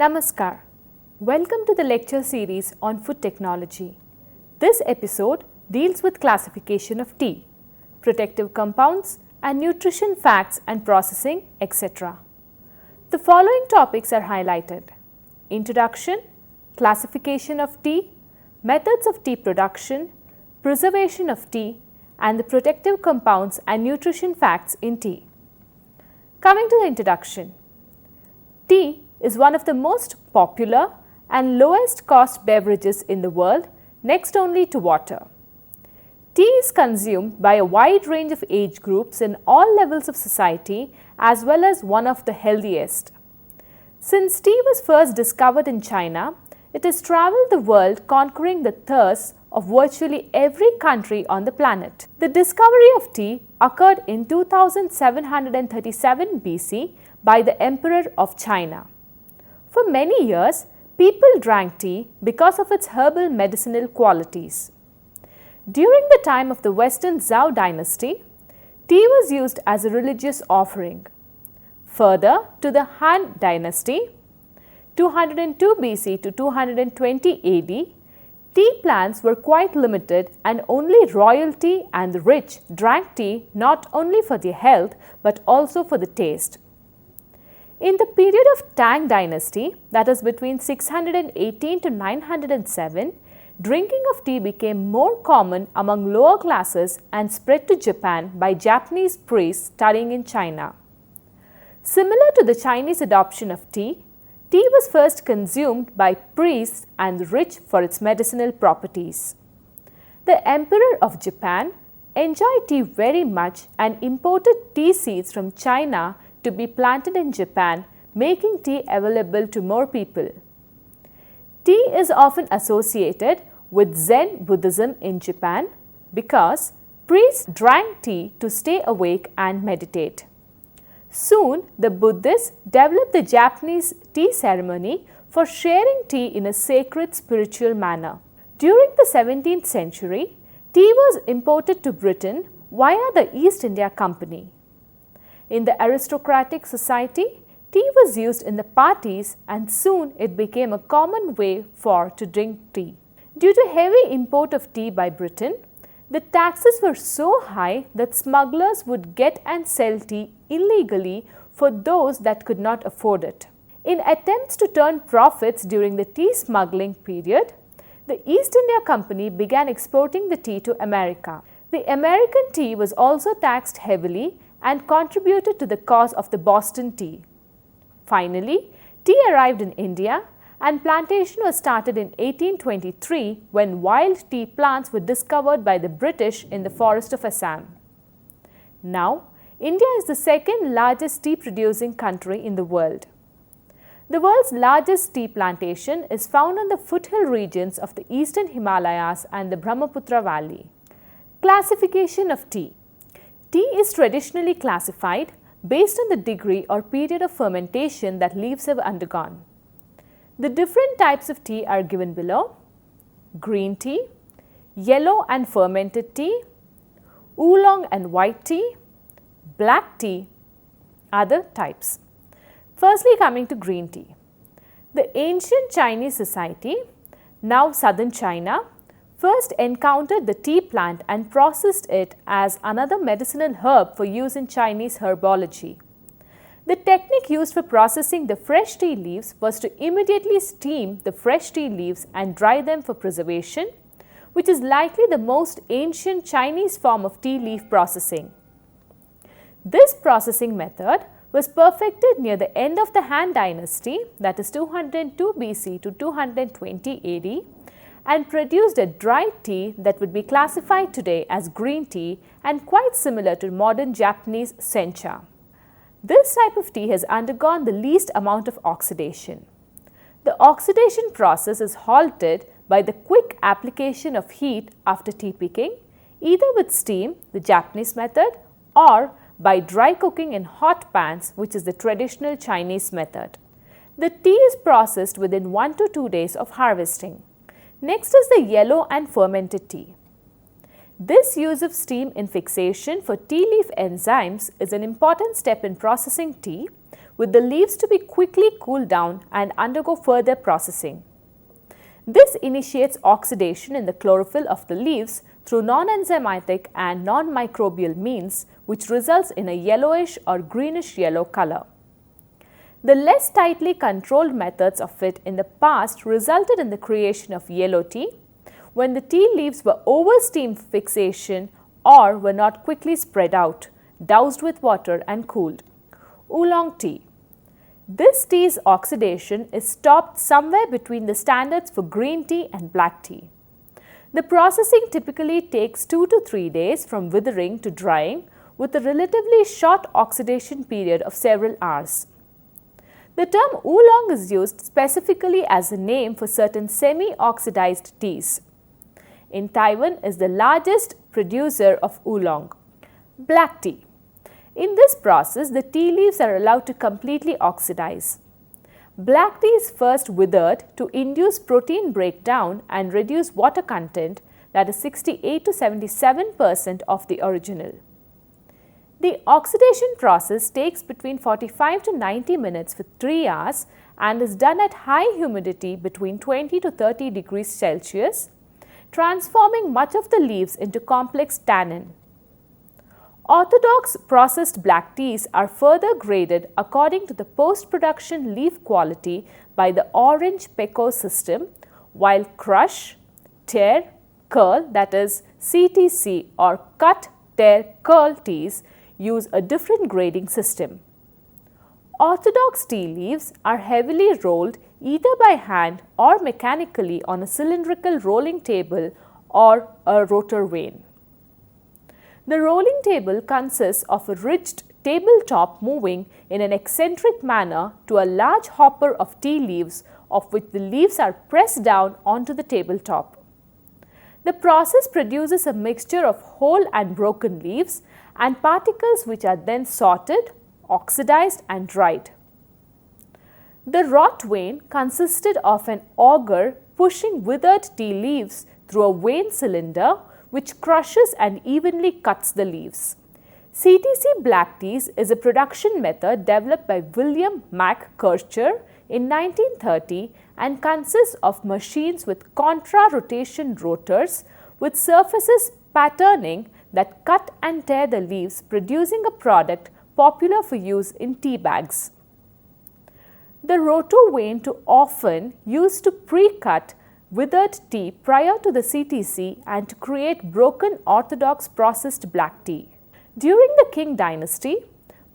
Namaskar. Welcome to the lecture series on food technology. This episode deals with classification of tea, protective compounds and nutrition facts and processing, etc. The following topics are highlighted: introduction, classification of tea, methods of tea production, preservation of tea, and the protective compounds and nutrition facts in tea. Coming to the introduction, tea is one of the most popular and lowest cost beverages in the world, next only to water. Tea is consumed by a wide range of age groups in all levels of society, as well as one of the healthiest. Since tea was first discovered in China, it has traveled the world, conquering the thirst of virtually every country on the planet. The discovery of tea occurred in 2737 BC by the Emperor of China. For many years, people drank tea because of its herbal medicinal qualities. During the time of the Western Zhou Dynasty, tea was used as a religious offering. Further, to the Han Dynasty, 202 BC to 220 AD, tea plants were quite limited and only royalty and the rich drank tea not only for their health but also for the taste. In the period of Tang Dynasty, that is between 618 to 907, drinking of tea became more common among lower classes and spread to Japan by Japanese priests studying in China. Similar to the Chinese adoption of tea, tea was first consumed by priests and the rich for its medicinal properties. The Emperor of Japan enjoyed tea very much and imported tea seeds from China to be planted in Japan, making tea available to more people. Tea is often associated with Zen Buddhism in Japan because priests drank tea to stay awake and meditate. Soon, the Buddhists developed the Japanese tea ceremony for sharing tea in a sacred spiritual manner. During the 17th century, tea was imported to Britain via the East India Company. In the aristocratic society, tea was used in the parties and soon it became a common way to drink tea. Due to heavy import of tea by Britain, the taxes were so high that smugglers would get and sell tea illegally for those that could not afford it. In attempts to turn profits during the tea smuggling period, the East India Company began exporting the tea to America. The American tea was also taxed heavily and contributed to the cause of the Boston tea. Finally, tea arrived in India and plantation was started in 1823 when wild tea plants were discovered by the British in the forest of Assam. Now, India is the second largest tea producing country in the world. The world's largest tea plantation is found on the foothill regions of the eastern Himalayas and the Brahmaputra Valley. Classification of tea. Tea is traditionally classified based on the degree or period of fermentation that leaves have undergone. The different types of tea are given below: green tea, yellow and fermented tea, oolong and white tea, black tea, other types. Firstly, coming to green tea. The ancient Chinese society, now southern China, first encountered the tea plant and processed it as another medicinal herb for use in Chinese herbology. The technique used for processing the fresh tea leaves was to immediately steam the fresh tea leaves and dry them for preservation, which is likely the most ancient Chinese form of tea leaf processing. This processing method was perfected near the end of the Han Dynasty, that is 202 BC to 220 AD, and produced a dry tea that would be classified today as green tea and quite similar to modern Japanese sencha. This type of tea has undergone the least amount of oxidation. The oxidation process is halted by the quick application of heat after tea picking, either with steam, the Japanese method, or by dry cooking in hot pans, which is the traditional Chinese method. The tea is processed within 1 to 2 days of harvesting. Next is the yellow and fermented tea. This use of steam in fixation for tea leaf enzymes is an important step in processing tea, with the leaves to be quickly cooled down and undergo further processing. This initiates oxidation in the chlorophyll of the leaves through non-enzymatic and non-microbial means, which results in a yellowish or greenish yellow color. The less tightly controlled methods of it in the past resulted in the creation of yellow tea, when the tea leaves were over steam fixation or were not quickly spread out, doused with water and cooled. Oolong tea. This tea's oxidation is stopped somewhere between the standards for green tea and black tea. The processing typically takes 2 to 3 days from withering to drying, with a relatively short oxidation period of several hours. The term oolong is used specifically as a name for certain semi-oxidized teas. In Taiwan is the largest producer of oolong. Black tea. In this process, the tea leaves are allowed to completely oxidize. Black tea is first withered to induce protein breakdown and reduce water content, that is 68 to 77% of the original. The oxidation process takes between 45 to 90 minutes for 3 hours and is done at high humidity between 20 to 30 degrees Celsius, transforming much of the leaves into complex tannin. Orthodox processed black teas are further graded according to the post-production leaf quality by the orange Pecot system, while crush, tear, curl, that is CTC or cut, tear, curl teas use a different grading system. Orthodox tea leaves are heavily rolled either by hand or mechanically on a cylindrical rolling table or a rotor vane. The rolling table consists of a ridged tabletop moving in an eccentric manner to a large hopper of tea leaves, of which the leaves are pressed down onto the tabletop. The process produces a mixture of whole and broken leaves and particles which are then sorted, oxidized and dried. The wrought vane consisted of an auger pushing withered tea leaves through a vane cylinder which crushes and evenly cuts the leaves. CTC black teas is a production method developed by William Mac Kircher in 1930 and consists of machines with contra-rotation rotors with surfaces patterning that cut and tear the leaves, producing a product popular for use in tea bags. The rotor vane too often used to pre-cut withered tea prior to the CTC and to create broken orthodox processed black tea. During the Qing Dynasty,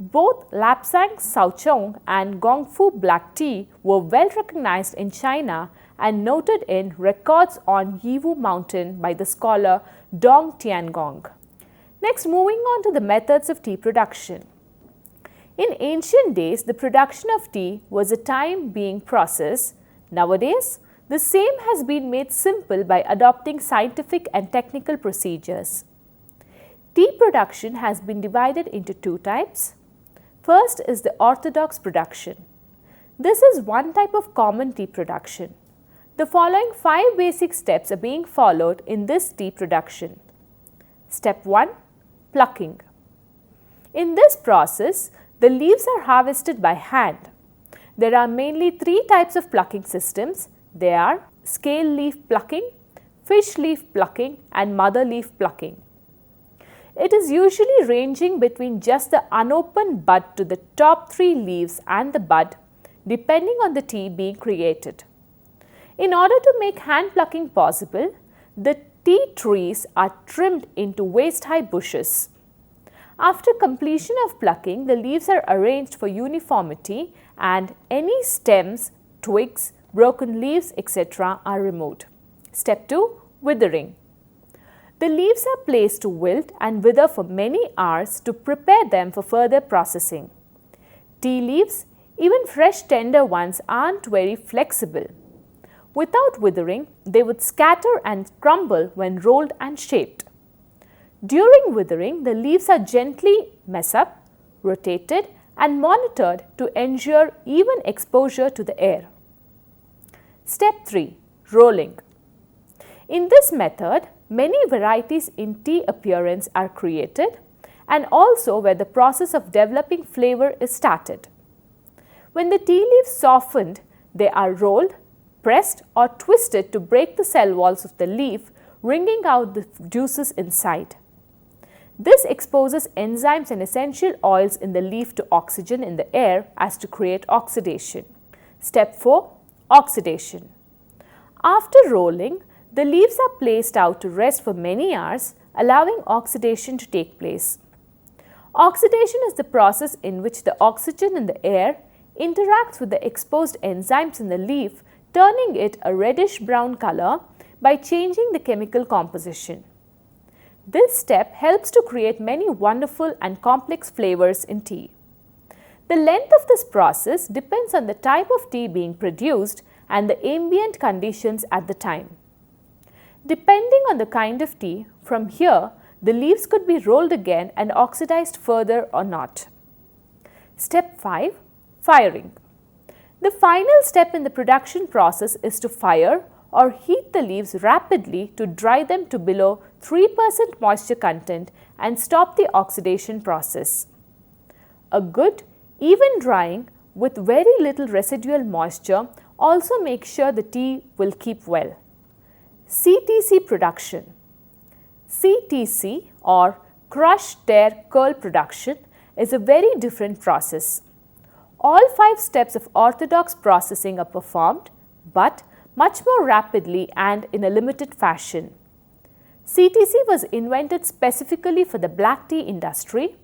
both Lapsang Souchong and Gongfu black tea were well recognized in China and noted in records on Yiwu Mountain by the scholar Dong Tiangong. Next, moving on to the methods of tea production. In ancient days, the production of tea was a time-being process. Nowadays, the same has been made simple by adopting scientific and technical procedures. Tea production has been divided into 2 types. First is the orthodox production. This is one type of common tea production. The following 5 basic steps are being followed in this tea production. Step 1. Plucking. In this process, the leaves are harvested by hand. There are mainly 3 types of plucking systems. They are scale leaf plucking, fish leaf plucking and mother leaf plucking. It is usually ranging between just the unopened bud to the top 3 leaves and the bud, depending on the tea being created. In order to make hand plucking possible, the tea trees are trimmed into waist-high bushes. After completion of plucking, the leaves are arranged for uniformity and any stems, twigs, broken leaves, etc. are removed. Step 2. Withering. The leaves are placed to wilt and wither for many hours to prepare them for further processing. Tea leaves, even fresh tender ones, aren't very flexible. Without withering, they would scatter and crumble when rolled and shaped. During withering, the leaves are gently messed up, rotated and monitored to ensure even exposure to the air. Step 3. Rolling. In this method, many varieties in tea appearance are created and also where the process of developing flavor is started. When the tea leaves softened, they are rolled, pressed or twisted to break the cell walls of the leaf, wringing out the juices inside. This exposes enzymes and essential oils in the leaf to oxygen in the air as to create oxidation. Step 4. Oxidation. After rolling, the leaves are placed out to rest for many hours, allowing oxidation to take place. Oxidation is the process in which the oxygen in the air interacts with the exposed enzymes in the leaf, turning it a reddish-brown color by changing the chemical composition. This step helps to create many wonderful and complex flavors in tea. The length of this process depends on the type of tea being produced and the ambient conditions at the time. Depending on the kind of tea, from here, the leaves could be rolled again and oxidized further or not. Step 5. Firing. The final step in the production process is to fire or heat the leaves rapidly to dry them to below 3% moisture content and stop the oxidation process. A good, even drying with very little residual moisture also makes sure the tea will keep well. CTC production. CTC or crush, tear, curl production is a very different process. All 5 steps of orthodox processing are performed, but much more rapidly and in a limited fashion. CTC was invented specifically for the black tea industry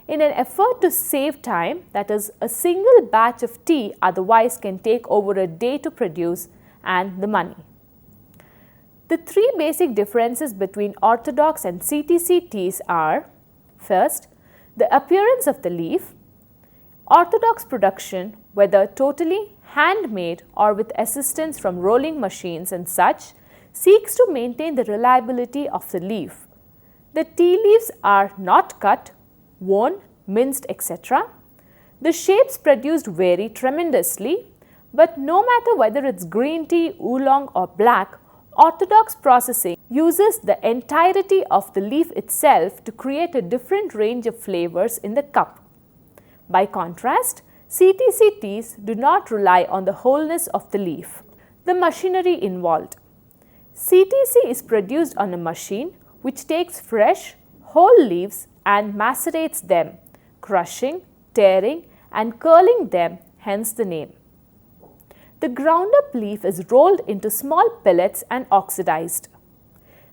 in an effort to save time, that is, a single batch of tea otherwise can take over a day to produce, and the money. The 3 basic differences between orthodox and CTC teas are: first, the appearance of the leaf. Orthodox production, whether totally handmade or with assistance from rolling machines and such, seeks to maintain the reliability of the leaf. The tea leaves are not cut, worn, minced, etc. The shapes produced vary tremendously, but no matter whether it's green tea, oolong or black, orthodox processing uses the entirety of the leaf itself to create a different range of flavors in the cup. By contrast, CTC teas do not rely on the wholeness of the leaf. The machinery involved. CTC is produced on a machine which takes fresh, whole leaves and macerates them, crushing, tearing and curling them, hence the name. The ground up leaf is rolled into small pellets and oxidized.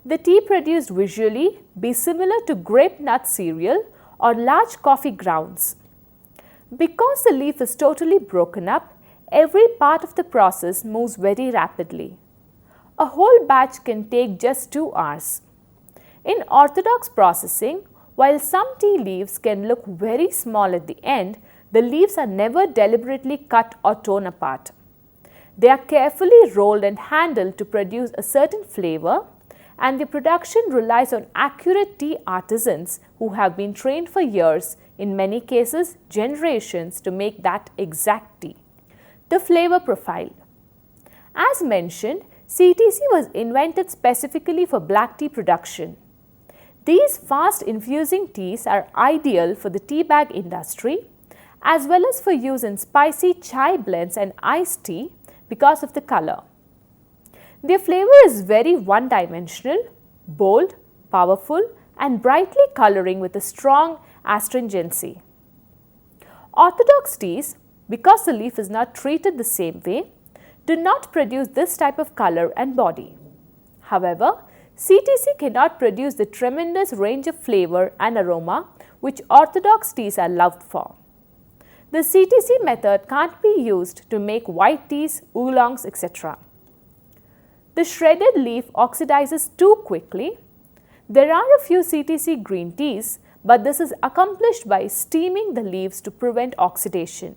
The tea produced visually be similar to grape nut cereal or large coffee grounds. Because the leaf is totally broken up, every part of the process moves very rapidly. A whole batch can take just 2 hours. In orthodox processing, while some tea leaves can look very small at the end, the leaves are never deliberately cut or torn apart. They are carefully rolled and handled to produce a certain flavor, and the production relies on accurate tea artisans who have been trained for years, in many cases generations, to make that exact tea. The flavor profile. As mentioned, CTC was invented specifically for black tea production. These fast infusing teas are ideal for the tea bag industry as well as for use in spicy chai blends and iced tea because of the color. Their flavor is very one-dimensional, bold, powerful and brightly coloring with a strong astringency. Orthodox teas, because the leaf is not treated the same way, do not produce this type of color and body. However, CTC cannot produce the tremendous range of flavor and aroma which orthodox teas are loved for. The CTC method can't be used to make white teas, oolongs, etc. The shredded leaf oxidizes too quickly. There are a few CTC green teas, but this is accomplished by steaming the leaves to prevent oxidation.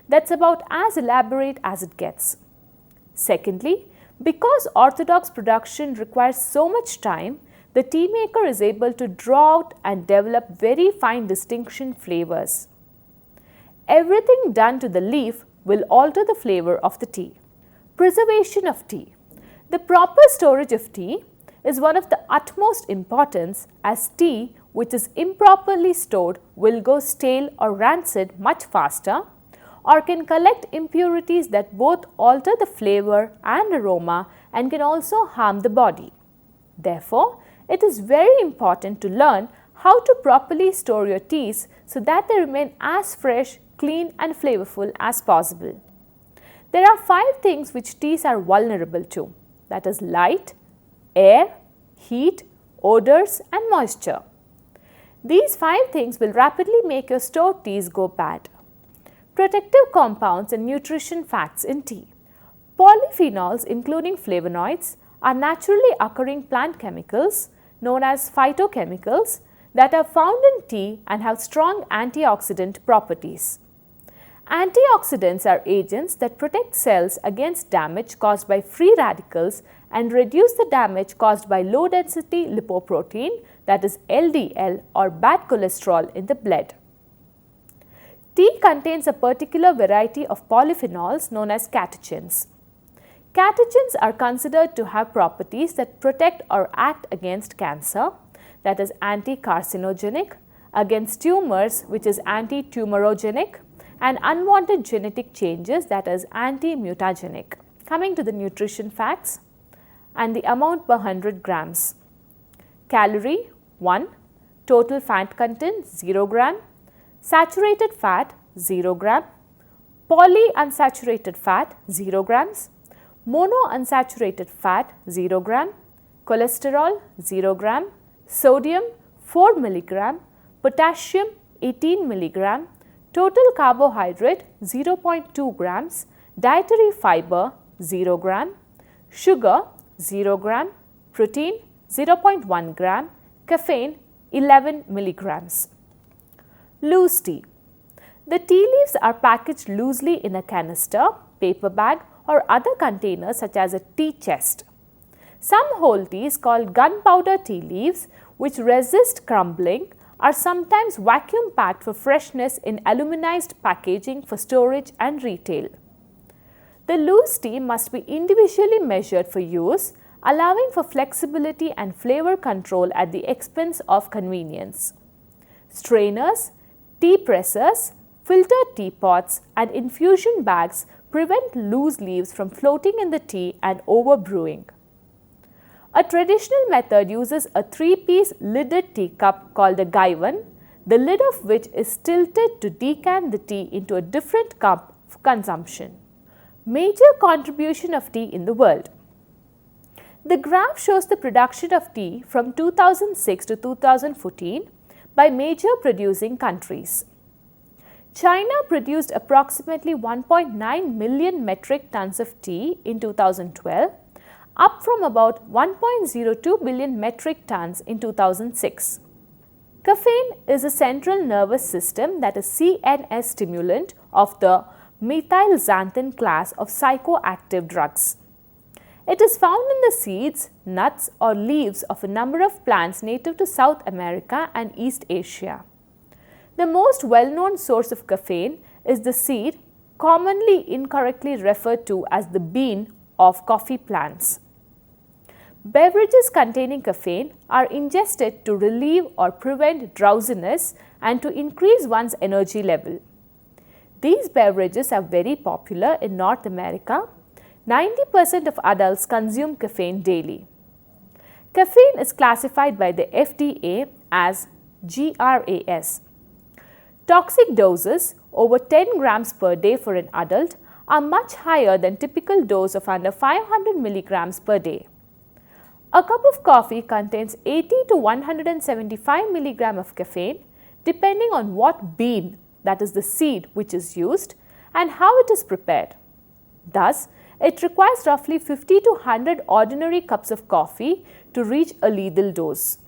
That's about as elaborate as it gets. Secondly, because orthodox production requires so much time, the tea maker is able to draw out and develop very fine distinction flavors. Everything done to the leaf will alter the flavor of the tea. Preservation of tea. The proper storage of tea is one of the utmost importance, as tea which is improperly stored will go stale or rancid much faster, or can collect impurities that both alter the flavor and aroma and can also harm the body. Therefore, it is very important to learn how to properly store your teas so that they remain as fresh, clean and flavorful as possible. There are 5 things which teas are vulnerable to, that is light, air, heat, odors and moisture. These 5 things will rapidly make your stored teas go bad. Protective compounds and nutrition facts in tea. Polyphenols, including flavonoids, are naturally occurring plant chemicals known as phytochemicals that are found in tea and have strong antioxidant properties. Antioxidants are agents that protect cells against damage caused by free radicals and reduce the damage caused by low density lipoprotein, that is LDL, or bad cholesterol in the blood. Tea contains a particular variety of polyphenols known as catechins. Catechins are considered to have properties that protect or act against cancer, that is anticarcinogenic, against tumors, which is anti-tumorogenic, and unwanted genetic changes, that is anti-mutagenic. Coming to the nutrition facts and the amount per 100 grams. Calorie 1, total fat content 0 gram, saturated fat 0 gram, polyunsaturated fat 0 grams, monounsaturated fat 0 gram, cholesterol 0 gram, sodium 4 milligram, potassium 18 milligram, total carbohydrate 0.2 grams, dietary fiber 0 gram, sugar 0 gram, protein 0.1 gram, caffeine 11 milligrams. Loose tea. The tea leaves are packaged loosely in a canister, paper bag or other containers such as a tea chest. Some whole teas called gunpowder tea leaves, which resist crumbling, are sometimes vacuum packed for freshness in aluminized packaging for storage and retail. The loose tea must be individually measured for use, allowing for flexibility and flavor control at the expense of convenience. Strainers, tea pressers, filtered teapots and infusion bags prevent loose leaves from floating in the tea and overbrewing. A traditional method uses a 3-piece lidded teacup called a gaivan, the lid of which is tilted to decant the tea into a different cup for consumption. Major contribution of tea in the world. The graph shows the production of tea from 2006 to 2014 by major producing countries. China produced approximately 1.9 million metric tons of tea in 2012, up from about 1.02 billion metric tons in 2006. Caffeine is a central nervous system, that is CNS stimulant of the methylxanthin class of psychoactive drugs. It is found in the seeds, nuts or leaves of a number of plants native to South America and East Asia. The most well-known source of caffeine is the seed, commonly incorrectly referred to as the bean of coffee plants. Beverages containing caffeine are ingested to relieve or prevent drowsiness and to increase one's energy level. These beverages are very popular in North America. 90% of adults consume caffeine daily. Caffeine is classified by the FDA as GRAS. Toxic doses over 10 grams per day for an adult are much higher than typical dose of under 500 milligrams per day. A cup of coffee contains 80 to 175 milligram of caffeine depending on what bean, that is the seed, which is used and how it is prepared. Thus, it requires roughly 50 to 100 ordinary cups of coffee to reach a lethal dose.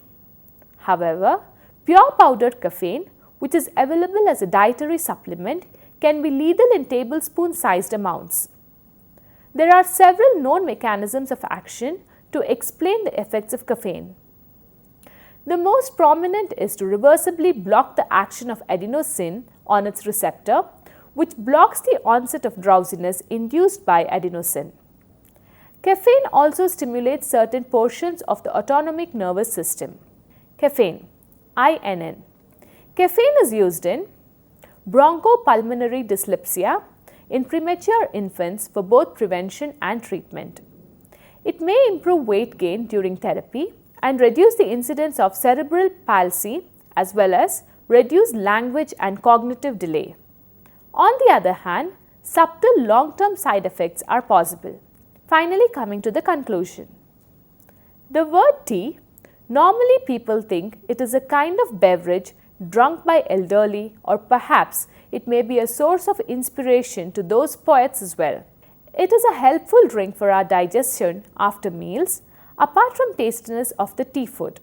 However, pure powdered caffeine, which is available as a dietary supplement, can be lethal in tablespoon-sized amounts. There are several known mechanisms of action to explain the effects of caffeine. The most prominent is to reversibly block the action of adenosine on its receptor, which blocks the onset of drowsiness induced by adenosine. Caffeine also stimulates certain portions of the autonomic nervous system. Caffeine, INN. Caffeine is used in bronchopulmonary dyslipsia, in premature infants for both prevention and treatment. It may improve weight gain during therapy and reduce the incidence of cerebral palsy as well as reduce language and cognitive delay. On the other hand, subtle long-term side effects are possible. Finally, coming to the conclusion. The word tea, normally people think it is a kind of beverage drunk by elderly, or perhaps it may be a source of inspiration to those poets as well. It is a helpful drink for our digestion after meals, apart from tastiness of the tea food.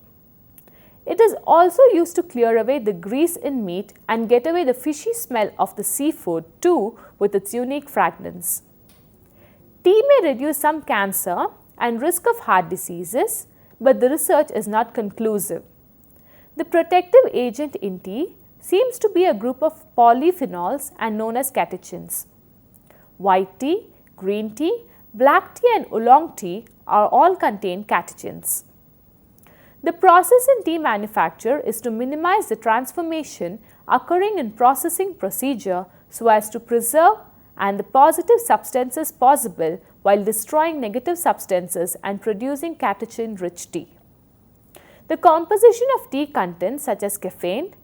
It is also used to clear away the grease in meat and get away the fishy smell of the seafood too with its unique fragrance. Tea may reduce some cancer and risk of heart diseases, but the research is not conclusive. The protective agent in tea seems to be a group of polyphenols and known as catechins. White tea, green tea, black tea and oolong tea are all contain catechins. The process in tea manufacture is to minimize the transformation occurring in processing procedure so as to preserve and the positive substances possible while destroying negative substances and producing catechin-rich tea. The composition of tea contents such as caffeine,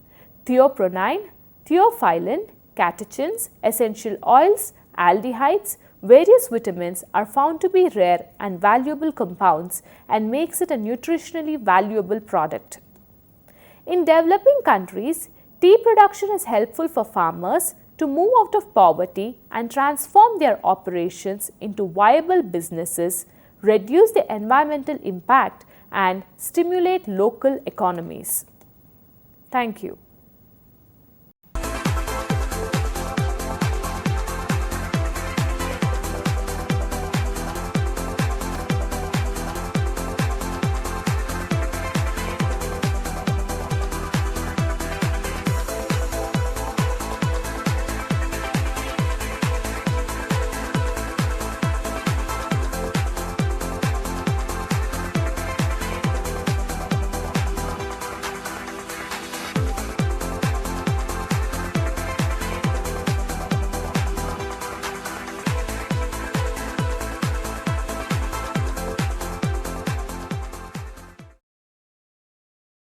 theobromine, theophylline, catechins, essential oils, aldehydes, various vitamins are found to be rare and valuable compounds and makes it a nutritionally valuable product. In developing countries, tea production is helpful for farmers to move out of poverty and transform their operations into viable businesses, reduce the environmental impact and stimulate local economies. Thank you.